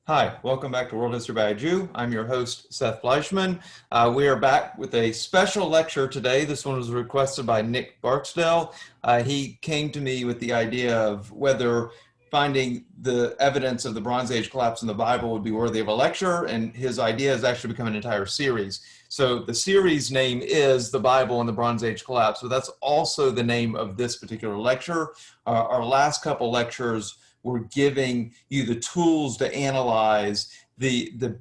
Hi, welcome back to World History by a Jew. I'm your host, Seth Fleishman. We are back with a special lecture today. This one was requested by Nick Barksdale. He came to me with the idea of whether finding the evidence of the Bronze Age collapse in the Bible would be worthy of a lecture, and his idea has actually become an entire series. So the series name is The Bible and the Bronze Age Collapse, so that's also the name of this particular lecture. Our last couple lectures we're giving you the tools to analyze the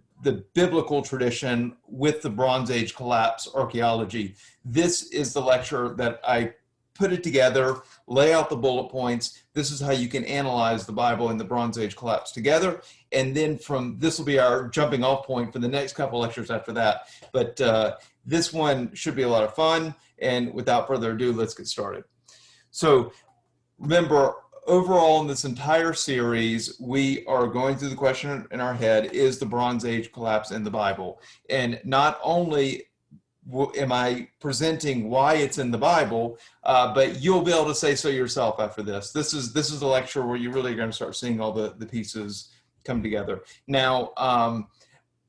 biblical tradition with the Bronze Age collapse archaeology. This is the lecture that I put it together, lay out the bullet points. This is how you can analyze the Bible and the Bronze Age collapse together. And then this will be our jumping off point for the next couple lectures after that. But this one should be a lot of fun. And without further ado, let's get started. So remember, overall, in this entire series, we are going through the question in our head, is the Bronze Age collapse in the Bible? And not only am I presenting why it's in the Bible, but you'll be able to say so yourself after this. This is a lecture where you're really going to start seeing all the pieces come together. Now,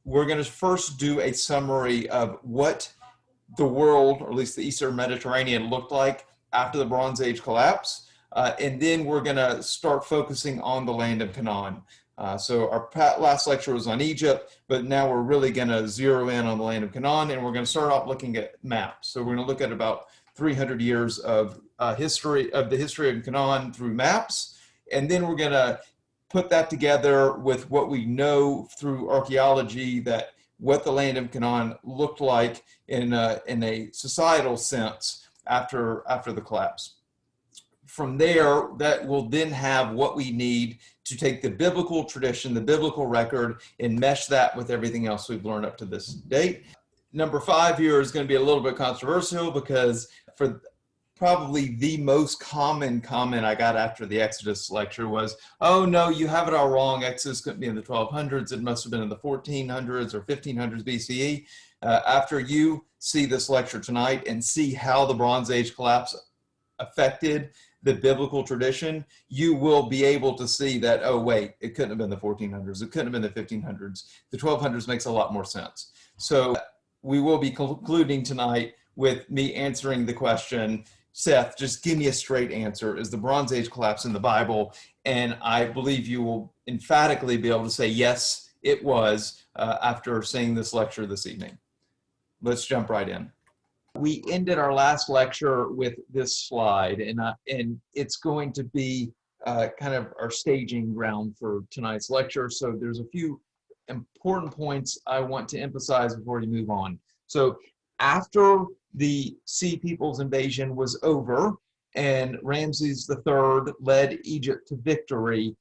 we're going to first do a summary of what the world, or at least the Eastern Mediterranean, looked like after the Bronze Age collapse. And then we're going to start focusing on the land of Canaan. So our last lecture was on Egypt, but now we're really going to zero in on the land of Canaan, and we're going to start off looking at maps. So we're going to look at about 300 years of the history of Canaan through maps, and then we're going to put that together with what we know through archaeology, that what the land of Canaan looked like in a societal sense after the collapse. From there, that will then have what we need to take the biblical tradition, the biblical record, and mesh that with everything else we've learned up to this date. Number 5 here is going to be a little bit controversial, because for probably the most common comment I got after the Exodus lecture was, oh no, you have it all wrong. Exodus couldn't be in the 1200s. It must have been in the 1400s or 1500s BCE. After you see this lecture tonight and see how the Bronze Age collapse affected the biblical tradition, you will be able to see that, oh wait, it couldn't have been the 1400s, it couldn't have been the 1500s. The 1200s makes a lot more sense. So we will be concluding tonight with me answering the question, Seth, just give me a straight answer. Is the Bronze Age collapse in the Bible? And I believe you will emphatically be able to say, yes, it was, after seeing this lecture this evening. Let's jump right in. We ended our last lecture with this slide, and it's going to be kind of our staging ground for tonight's lecture. So there's a few important points I want to emphasize before we move on. So after the Sea People's invasion was over and Ramses III led Egypt to victory,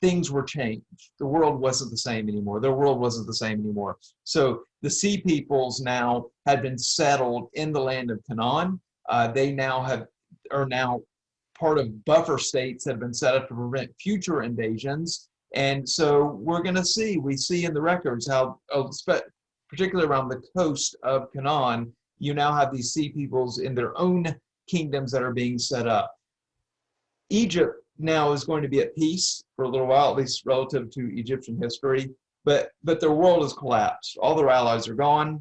things were changed. The world wasn't the same anymore. Their world wasn't the same anymore. So the Sea Peoples now had been settled in the land of Canaan. They now are now part of buffer states that have been set up to prevent future invasions. And so we see in the records how, particularly around the coast of Canaan, you now have these Sea Peoples in their own kingdoms that are being set up. Egypt now is going to be at peace for a little while, at least relative to Egyptian history, but their world has collapsed. All their allies are gone.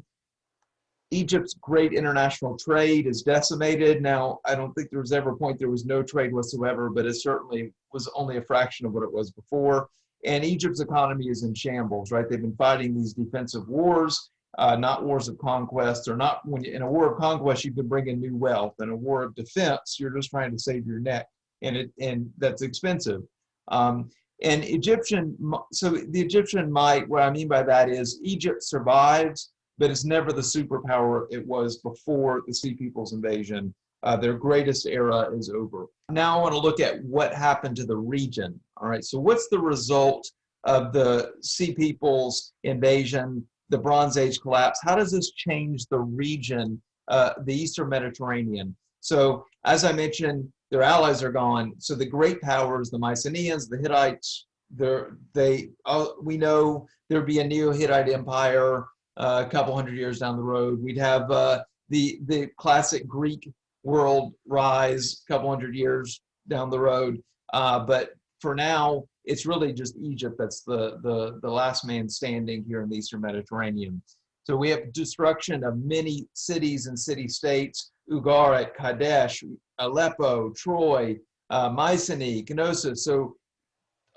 Egypt's great international trade is decimated. Now, I don't think there was ever a point there was no trade whatsoever, but it certainly was only a fraction of what it was before. And Egypt's economy is in shambles, right? They've been fighting these defensive wars, not wars of conquest, or not. When in a war of conquest, you can bring in new wealth. In a war of defense, you're just trying to save your neck. And that's expensive. So the Egyptian might, what I mean by that is Egypt survives, but it's never the superpower it was before the Sea People's invasion. Their greatest era is over. Now I want to look at what happened to the region. All right, so what's the result of the Sea People's invasion, the Bronze Age collapse? How does this change the region, the Eastern Mediterranean? So as I mentioned, their allies are gone. So the great powers, the Mycenaeans, the Hittites, we know there'd be a Neo-Hittite empire a couple hundred years down the road. We'd have the classic Greek world rise a couple hundred years down the road. But for now, it's really just Egypt that's the last man standing here in the Eastern Mediterranean. So we have destruction of many cities and city-states: Ugara, Kadesh, Aleppo, Troy, Mycenae, Knossos. So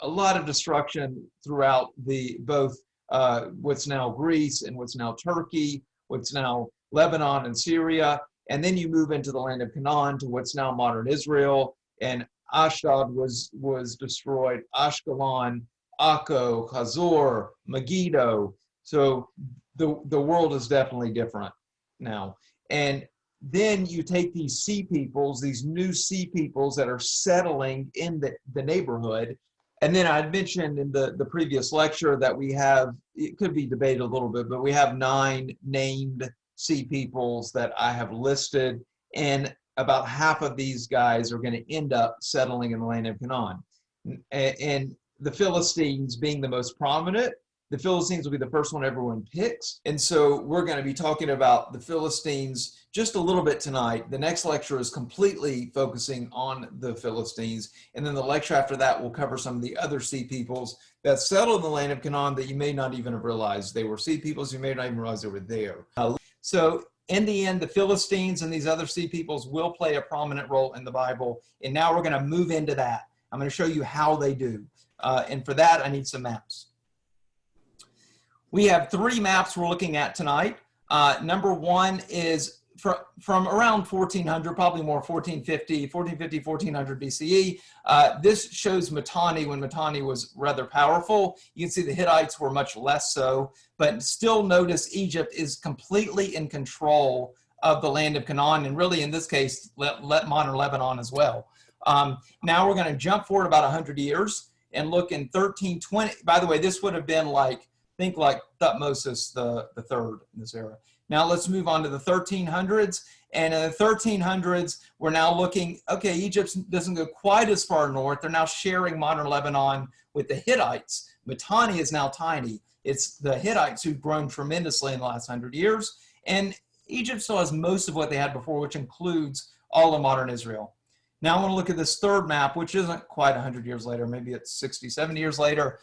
a lot of destruction throughout both what's now Greece and what's now Turkey, what's now Lebanon and Syria. And then you move into the land of Canaan to what's now modern Israel. And Ashdod was destroyed, Ashkelon, Akko, Hazor, Megiddo. So the world is definitely different now. And then you take these sea peoples, these new sea peoples that are settling in the neighborhood. And then I mentioned in the previous lecture that we have, it could be debated a little bit, but we have 9 named sea peoples that I have listed, and about half of these guys are going to end up settling in the land of Canaan. And the Philistines being the most prominent, the Philistines will be the first one everyone picks. And so we're going to be talking about the Philistines just a little bit tonight. The next lecture is completely focusing on the Philistines. And then the lecture after that will cover some of the other sea peoples that settled in the land of Canaan that you may not even have realized they were sea peoples. You may not even realize they were there. So in the end, the Philistines and these other sea peoples will play a prominent role in the Bible. And now we're going to move into that. I'm going to show you how they do. And for that, I need some maps. We have 3 maps we're looking at tonight. Number 1 is from around 1400, probably more 1450, 1400 BCE. This shows Mitanni when Mitanni was rather powerful. You can see the Hittites were much less so, but still notice Egypt is completely in control of the land of Canaan, and really in this case, let modern Lebanon as well. Now we're going to jump forward about 100 years and look in 1320. By the way, this would have been think like Thutmose the third in this era. Now let's move on to the 1300s. And in the 1300s, we're now looking, okay, Egypt doesn't go quite as far north. They're now sharing modern Lebanon with the Hittites. Mitanni is now tiny. It's the Hittites who've grown tremendously in the last 100 years. And Egypt still has most of what they had before, which includes all of modern Israel. Now I want to look at this third map, which isn't quite 100 years later. Maybe it's 60, 70 years later.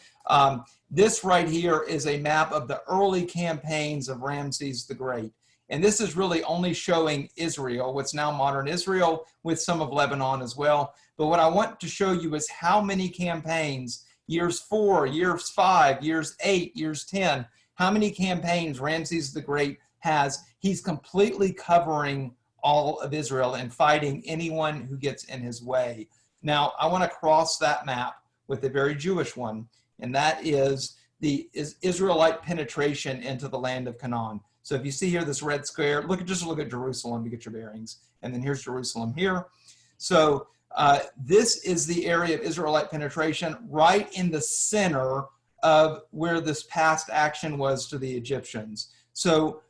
This right here is a map of the early campaigns of Ramses the Great. And this is really only showing Israel, what's now modern Israel, with some of Lebanon as well. But what I want to show you is how many campaigns, years 4, years 5, years 8, years 10, how many campaigns Ramses the Great has. He's completely covering all of Israel and fighting anyone who gets in his way. Now, I want to cross that map with a very Jewish one, and that is the Israelite penetration into the land of Canaan. So if you see here this red square, just look at Jerusalem to get your bearings. And then here's Jerusalem here. So this is the area of Israelite penetration right in the center of where this past action was to the Egyptians. So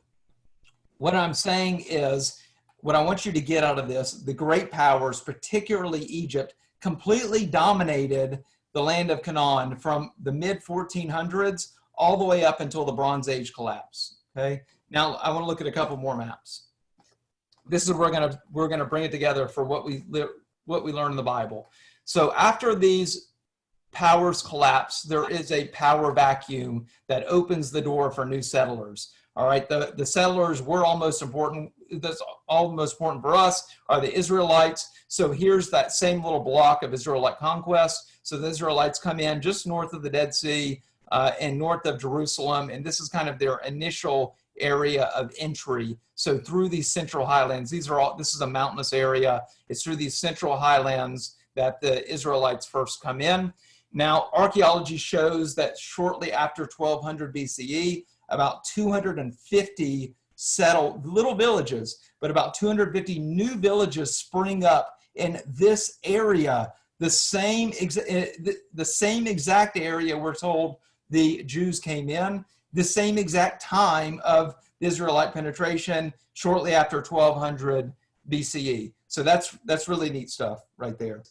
what I'm saying is, what I want you to get out of this, the great powers, particularly Egypt, completely dominated the land of Canaan from the mid-1400s all the way up until the Bronze Age collapse. Okay. Now I want to look at a couple more maps. This is where we're gonna bring it together for what we learn in the Bible. So after these powers collapse, there is a power vacuum that opens the door for new settlers. All right, the settlers were all most important. That's all most important for us are the Israelites. So here's that same little block of Israelite conquest. So the Israelites come in just north of the Dead Sea and north of Jerusalem, and this is kind of their initial area of entry. So through these central highlands, this is a mountainous area. It's through these central highlands that the Israelites first come in. Now, archaeology shows that shortly after 1200 BCE, about 250 settled little villages, but about 250 new villages spring up in this area, the same exact area we're told the Jews came in, the same exact time of the Israelite penetration, shortly after 1200 BCE. So that's really neat stuff right there.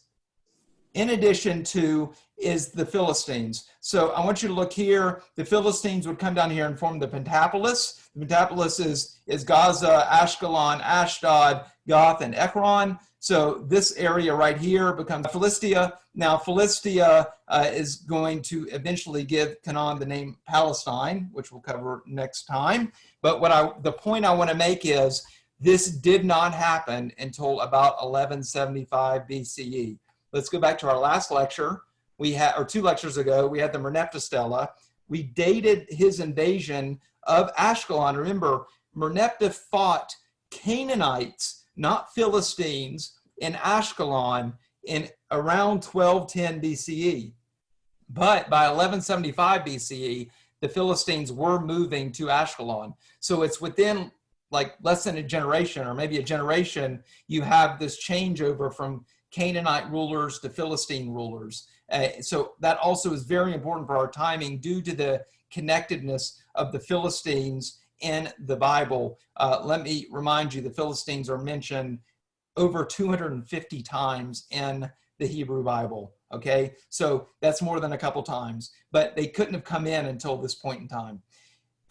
in addition to is the Philistines. So I want you to look here. The Philistines would come down here and form the Pentapolis. The Pentapolis is Gaza, Ashkelon, Ashdod, Gath, and Ekron. So this area right here becomes Philistia. Now Philistia is going to eventually give Canaan the name Palestine, which we'll cover next time. But the point I want to make is this did not happen until about 1175 BCE. Let's go back to our last lecture. Or 2 lectures ago, we had the Merneptah Stela. We dated his invasion of Ashkelon. Remember, Merneptah fought Canaanites, not Philistines, in Ashkelon in around 1210 BCE. But by 1175 BCE, the Philistines were moving to Ashkelon. So it's within like less than a generation, or maybe a generation, you have this changeover from Canaanite rulers to Philistine rulers. So that also is very important for our timing due to the connectedness of the Philistines in the Bible. Let me remind you, the Philistines are mentioned over 250 times in the Hebrew Bible, okay? So that's more than a couple times, but they couldn't have come in until this point in time.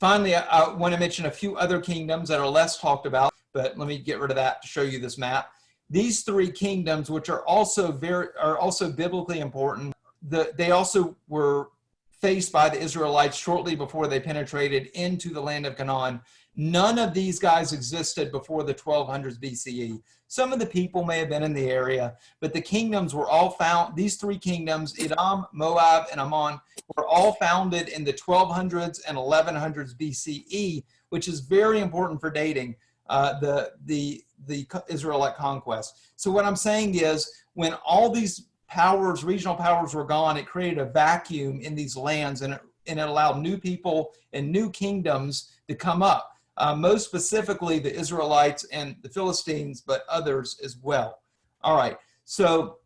Finally, I want to mention a few other kingdoms that are less talked about, but let me get rid of that to show you this map. These 3 kingdoms, which are also biblically important, they also were faced by the Israelites shortly before they penetrated into the land of Canaan. None of these guys existed before the 1200s BCE. Some of the people may have been in the area, but the kingdoms were all found. These 3 kingdoms, Edom, Moab, and Ammon, were all founded in the 1200s and 1100s BCE, which is very important for dating the Israelite conquest. So what I'm saying is, when all these powers, regional powers, were gone, it created a vacuum in these lands, and it allowed new people and new kingdoms to come up. Most specifically the Israelites and the Philistines, but others as well. All right, so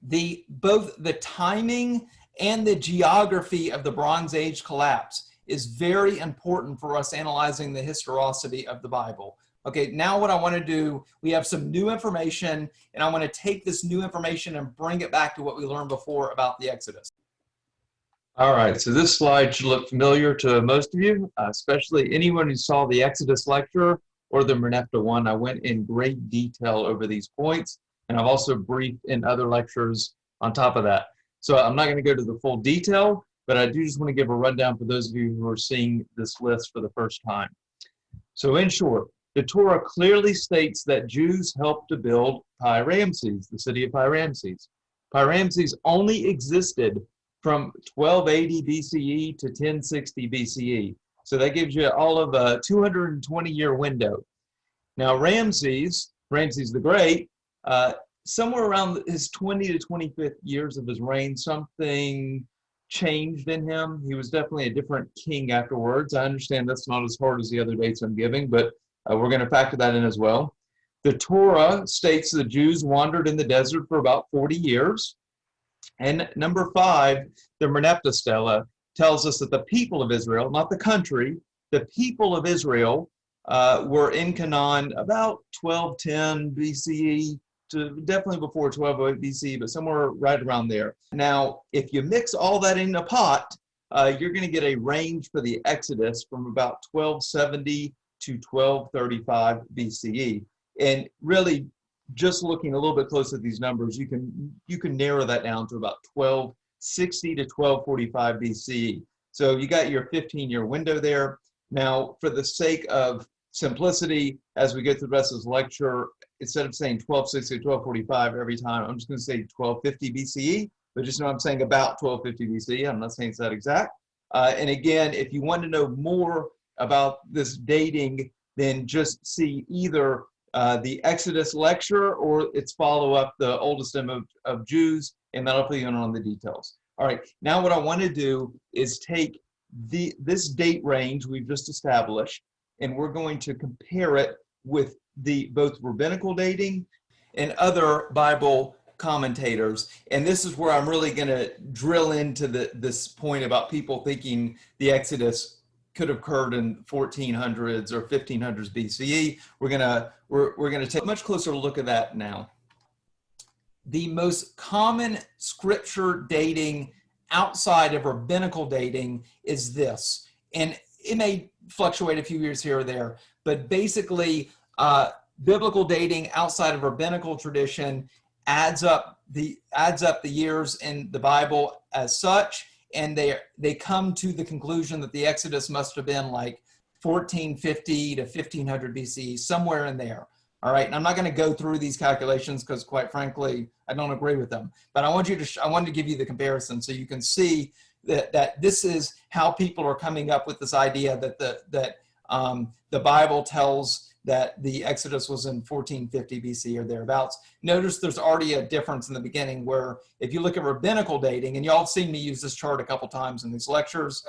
both the timing and the geography of the Bronze Age collapse is very important for us analyzing the historicity of the Bible. Okay, now what I want to do, we have some new information, and I want to take this new information and bring it back to what we learned before about the Exodus. All right, so this slide should look familiar to most of you, especially anyone who saw the Exodus lecture or the Merneptah one. I went in great detail over these points, and I've also briefed in other lectures on top of that. So I'm not going to go to the full detail, but I do just want to give a rundown for those of you who are seeing this list for the first time. So in short, the Torah clearly states that Jews helped to build Pi-Ramses, the city of Pi-Ramses. Pi-Ramses only existed from 1280 BCE to 1060 BCE. So that gives you all of a 220-year window. Now Ramses the Great, somewhere around his 20 to 25th years of his reign, something changed in him. He was definitely a different king afterwards. I understand that's not as hard as the other dates I'm giving, but we're going to factor that in as well. The Torah states the Jews wandered in the desert for about 40 years. And number 5, the Merneptah Stela tells us that the people of Israel, not the country, the people of Israel were in Canaan about 1210 BCE to definitely before 1208 BCE, but somewhere right around there. Now, if you mix all that in a pot, you're going to get a range for the Exodus from about 1270 to 1235 BCE. And really, just looking a little bit closer at these numbers, you can narrow that down to about 1260 to 1245 BCE. So you got your 15-year window there. Now, for the sake of simplicity, as we get through the rest of this lecture, instead of saying 1260 to 1245 every time, I'm just going to say 1250 BCE, but just know I'm saying about 1250 BCE. I'm not saying it's that exact. And again, if you want to know more about this dating, then just see either the Exodus lecture or its follow-up, the Oldest of Jews, and that'll fill you in on the details. All right, now what I want to do is take this date range we've just established, and we're going to compare it with both rabbinical dating and other Bible commentators. And this is where I'm really going to drill into this point about people thinking the Exodus could have occurred in 1400s or 1500s BCE. We're gonna take a much closer look at that now. the most common scripture dating outside of rabbinical dating is this. And it may fluctuate a few years here or there, but basically biblical dating outside of rabbinical tradition adds up the years in the Bible as such, and they come to the conclusion that the Exodus must have been like 1450 to 1500 BCE, somewhere in there. All right, and I'm not going to go through these calculations because, quite frankly, I don't agree with them. But I wanted to give you the comparison so you can see that this is how people are coming up with this idea that the Bible tells that the Exodus was in 1450 BC or thereabouts. Notice there's already a difference in the beginning where if you look at rabbinical dating, and y'all have seen me use this chart a couple times in these lectures,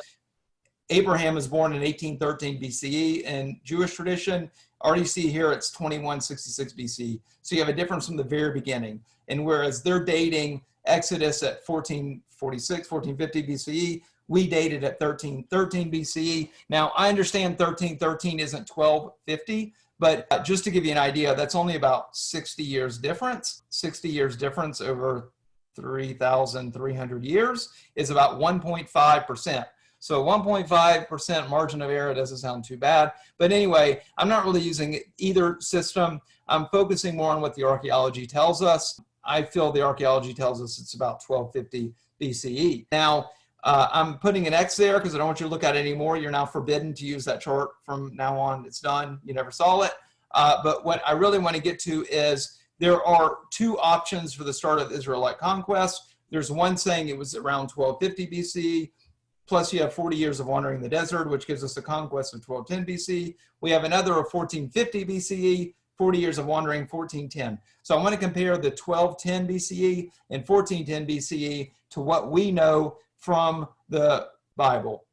Abraham was born in 1813 BCE in Jewish tradition. Already see here it's 2166 BC. So you have a difference from the very beginning. And whereas they're dating Exodus at 1446, 1450 BCE, we dated at 1313 BCE. Now I understand 1313 isn't 1250, but just to give you an idea, that's only about 60 years difference. 60 years difference over 3,300 years is about 1.5%. So 1.5% margin of error doesn't sound too bad. But anyway, I'm not really using either system. I'm focusing more on what the archaeology tells us. I feel the archaeology tells us it's about 1250 BCE. Now, I'm putting an X there because I don't want you to look at it anymore. You're now forbidden to use that chart from now on. It's done. You never saw it. But what I really want to get to is there are two options for the start of the Israelite conquest. There's one saying it was around 1250 BC. Plus you have 40 years of wandering in the desert, which gives us a conquest of 1210 BC. We have another of 1450 BCE, 40 years of wandering, 1410. So I want to compare the 1210 BCE and 1410 BCE to what we know from the Bible.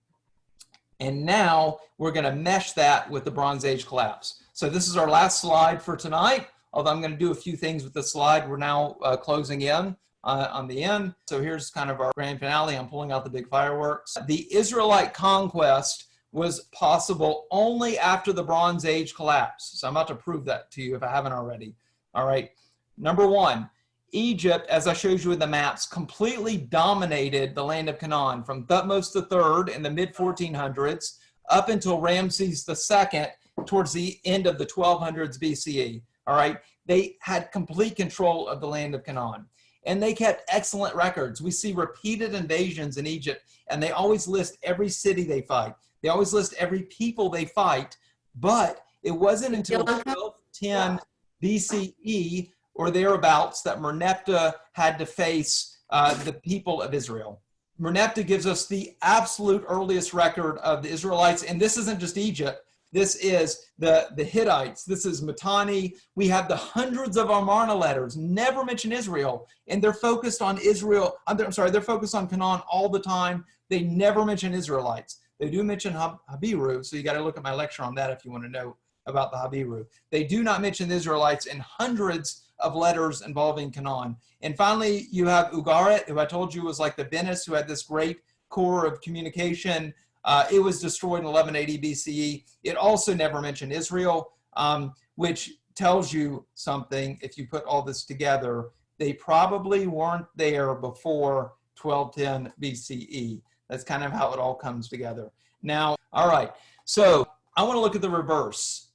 And now we're going to mesh that with the Bronze Age collapse. So this is our last slide for tonight, although I'm going to do a few things with the slide. We're now closing in on the end. So here's kind of our grand finale. I'm pulling out the big fireworks. The Israelite conquest was possible only after the Bronze Age collapse. So I'm about to prove that to you if I haven't already. All right. Number one, Egypt, as I showed you in the maps, completely dominated the land of Canaan from Thutmose III in the mid-1400s up until Ramses II towards the end of the 1200s BCE. All right. They had complete control of the land of Canaan. And they kept excellent records. We see repeated invasions in Egypt, and they always list every city they fight. They always list every people they fight, but it wasn't until 1210 BCE or thereabouts that Merneptah had to face the people of Israel. Merneptah gives us the absolute earliest record of the Israelites, and this isn't just Egypt. This is the Hittites. This is Mitanni. We have the hundreds of Amarna letters, never mention Israel. And they're focused on Israel. I'm sorry, they're focused on Canaan all the time. They never mention Israelites. They do mention Habiru, so you got to look at my lecture on that if you want to know about the Habiru. They do not mention the Israelites in hundreds of letters involving Canaan. And finally, you have Ugara, who I told you was like the Venice, who had this great core of communication. It was destroyed in 1180 BCE. It also never mentioned Israel, which tells you something. If you put all this together, they probably weren't there before 1210 BCE. That's kind of how it all comes together. Now, all right, so I want to look at the reverse.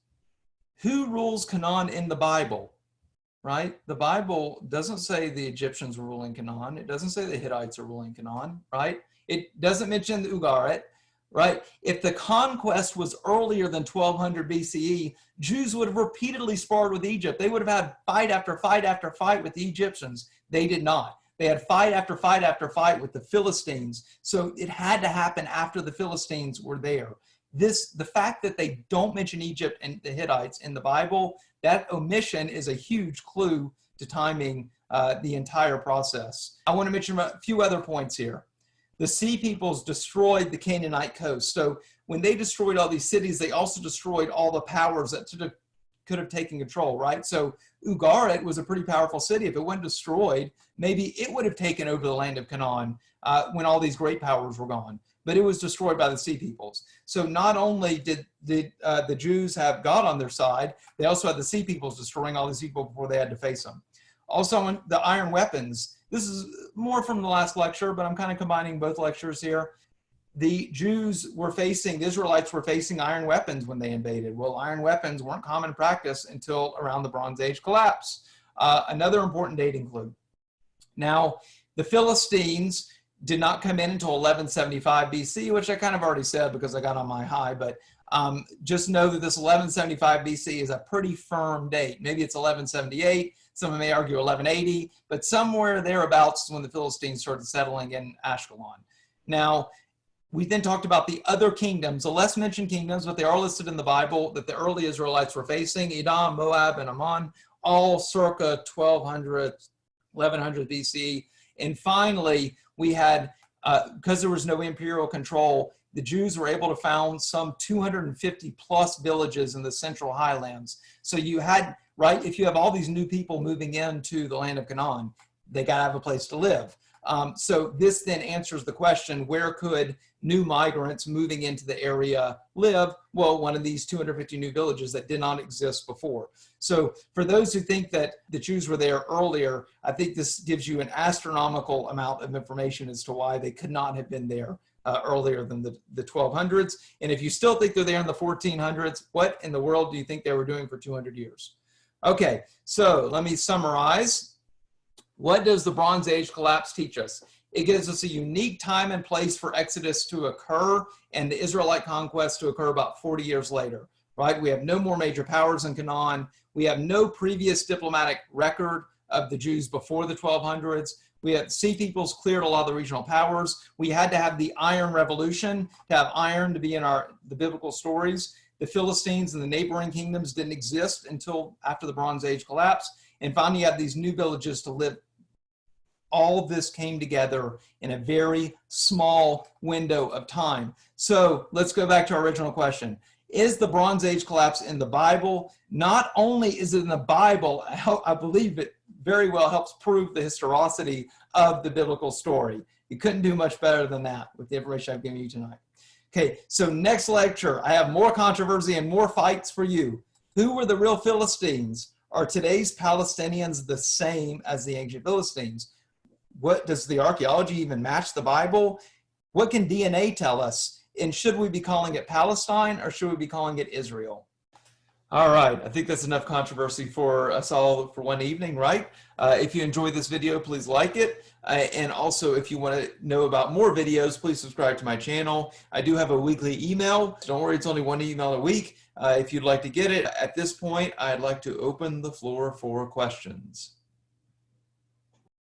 Who rules Canaan in the Bible, right? The Bible doesn't say the Egyptians were ruling Canaan. It doesn't say the Hittites are ruling Canaan, right? It doesn't mention the Ugarit. Right? If the conquest was earlier than 1200 BCE, Jews would have repeatedly sparred with Egypt. They would have had fight after fight after fight with the Egyptians. They did not. They had fight after fight after fight with the Philistines. So it had to happen after the Philistines were there. The fact that they don't mention Egypt and the Hittites in the Bible, that omission is a huge clue to timing the entire process. I want to mention a few other points here. The Sea Peoples destroyed the Canaanite coast. So when they destroyed all these cities, they also destroyed all the powers that could have taken control, right? So Ugarit was a pretty powerful city. If it wasn't destroyed, maybe it would have taken over the land of Canaan when all these great powers were gone. But it was destroyed by the Sea Peoples. So not only did the Jews have God on their side, they also had the Sea Peoples destroying all these people before they had to face them. Also, on the iron weapons. This is more from the last lecture, but I'm kind of combining both lectures here. The Jews were facing, the Israelites were facing iron weapons when they invaded. Well, iron weapons weren't common practice until around the Bronze Age collapse. Another important dating clue. Now, the Philistines did not come in until 1175 BC, which I kind of already said because I got on my high, but just know that this 1175 BC is a pretty firm date. Maybe it's 1178, some may argue 1180, but somewhere thereabouts when the Philistines started settling in Ashkelon. Now, we then talked about the other kingdoms, the less mentioned kingdoms, but they are listed in the Bible that the early Israelites were facing: Edom, Moab, and Ammon, all circa 1200, 1100 BC. And finally, we had, because there was no imperial control, the Jews were able to found some 250 plus villages in the central highlands. So you had, right, if you have all these new people moving into the land of Canaan, they got to have a place to live. So this then answers the question, where could new migrants moving into the area live? Well, one of these 250 new villages that did not exist before. So for those who think that the Jews were there earlier, I think this gives you an astronomical amount of information as to why they could not have been there earlier than the 1200s. And if you still think they're there in the 1400s, what in the world do you think they were doing for 200 years? Okay, so let me summarize. What does the Bronze Age collapse teach us? It gives us a unique time and place for Exodus to occur and the Israelite conquest to occur about 40 years later, right? We have no more major powers in Canaan. We have no previous diplomatic record of the Jews before the 1200s. We have sea peoples cleared a lot of the regional powers. We had to have the Iron Revolution to have iron to be in the biblical stories. The Philistines and the neighboring kingdoms didn't exist until after the Bronze Age collapse. And finally, you have these new villages to live. All this came together in a very small window of time. So let's go back to our original question. Is the Bronze Age collapse in the Bible? Not only is it in the Bible, I believe it very well helps prove the historicity of the biblical story. You couldn't do much better than that with the information I've given you tonight. Okay, so next lecture, I have more controversy and more fights for you. Who were the real Philistines? Are today's Palestinians the same as the ancient Philistines? What does the archaeology even match the Bible? What can DNA tell us? And should we be calling it Palestine or should we be calling it Israel? All right, I think that's enough controversy for us all for one evening, right? If you enjoyed this video, please like it. And also, if you want to know about more videos, please subscribe to my channel. I do have a weekly email. Don't worry, it's only one email a week. If you'd like to get it, at this point, I'd like to open the floor for questions.